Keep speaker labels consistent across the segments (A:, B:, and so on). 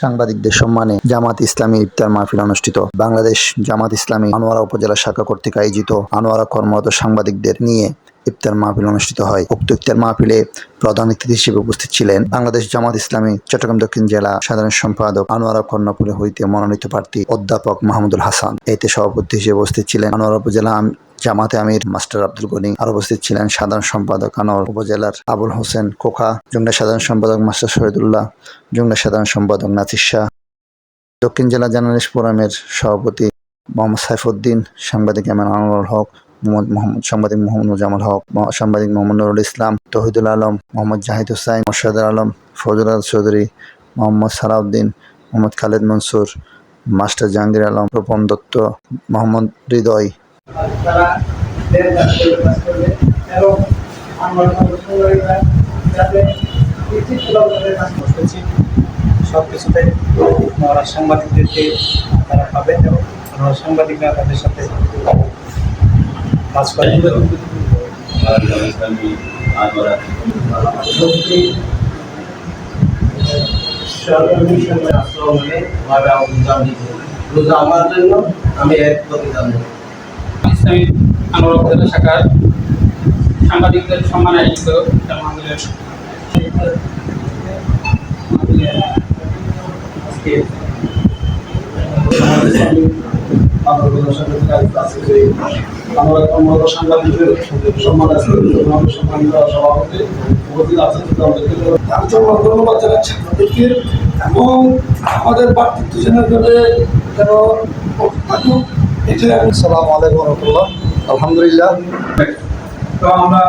A: সাংবাদিকদের সম্মানে জামাত ইসলামী ইফতার মাহফিল অনুষ্ঠিত। বাংলাদেশ জামাত ইসলামী আনোয়ারা উপজেলা শাখা কর্তৃক আয়োজিত আনোয়ারা কর্মরত সাংবাদিকদের নিয়ে ইফতার মাহফিল অনুষ্ঠিত হয়। উক্ত ইফতার মাহফিলে প্রধান অতিথি হিসেবে উপস্থিত ছিলেন বাংলাদেশ জামাত ইসলামী চট্টগ্রাম দক্ষিণ জেলা সাধারণ সম্পাদক আনোয়ারা কর্ণপুর হইতে মনোনীত প্রার্থী অধ্যাপক মাহমুদুল হাসান। এতে সভাপতি হিসেবে উপস্থিত ছিলেন আনোয়ারা উপজেলা জামাতে আমির মাস্টার আব্দুল গনি। আর উপস্থিত ছিলেন সাধারণ সম্পাদক আনোয়ার উপজেলার আবুল হোসেন কোকা, জুংলা সাধারণ সম্পাদক মাস্টার শহীদুল্লাহ, জুংলা সাধারণ সম্পাদক নাসির শাহ, দক্ষিণ জেলা জার্নালিস্ট ফোরামের সভাপতি মোহাম্মদ সাইফুদ্দিন, সাংবাদিক এমএন আনোয়ারুল হক, সাংবাদিক মোহাম্মদ মুজাম্মেল হক, সাংবাদিক মোহাম্মদ নুরুল ইসলাম, তৌহিদুল আলম, মোহাম্মদ জাহিদ হুসাইন, মোর্শেদুল আলম, ফজল চৌধুরী, মোহাম্মদ সালাউদ্দিন, মোহাম্মদ খালেদ মনসুর, মাস্টার জাহাঙ্গীর আলম, রূপম দত্ত, মোহাম্মদ হৃদয়।
B: সব কিছুতে আমরা সাংবাদিকদেরকে তারা পাবেন এবং আমরা সাংবাদিকরা তাদের সাথে কাজ করেন।
C: আমার জন্য আমি এক প্রতিদান
D: ইসলামী আনোয়ারা উপজেলা শাখার সাংবাদিকদের সম্মানে আয়োজিত
B: আমরা সাংবাদিকদের সম্মান আছে সম্মানিত সভাপতি উপস্থিত আছেন তার জন্য ধন্যবাদ জানাচ্ছি আপনাদেরকে এবং আমাদের বার্তিত্ব জেনারেলে যেন থাকুক এটাই আমি।
A: আসসালামু আলাইকুম রহমতুল্লাহ। আলহামদুলিল্লাহ।
D: তো আমরা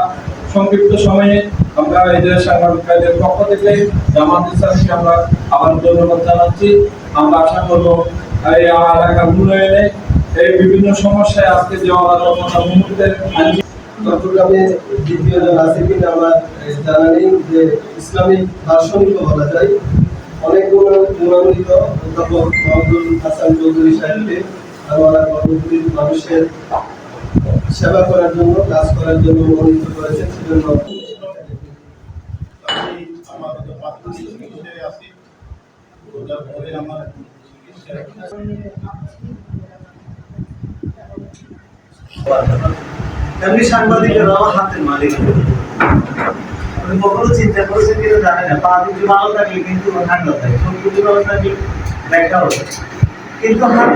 D: সংক্ষিপ্ত সময়ে আমরা এই যে সাংবাদিকদের পক্ষ থেকে জামাত ইসলামীকে আমরা আবার ধন্যবাদ জানাচ্ছি। আমরা আশা করবো এই এলাকার উন্নয়নে এই বিভিন্ন সমস্যায় আজকে যে মুহূর্তের
C: চট্টগ্রামে দ্বিতীয় জন আছে কিনা আমার জানা নেই, যে ইসলামিক দার্শনিক বলা যায়। অনেক মনোনীত অধ্যাপক মাহমুদুল হাসান চৌধুরী সাহেবকে আনোয়ারা কর্মসূচির মানুষের সেবা করার জন্য, কাজ করার জন্য মনোনীত করেছেন। সেজন্য এমনি সাংবাদিকেরা হাতের মালিক। কখনো চিন্তা করেছেন কিনা জানে না, পা দুটি ভালো থাকলে কিন্তু ঠান্ডা থাকে, সব কিছু ভালো থাকলে ব্যাখ্যা হবে, কিন্তু হাত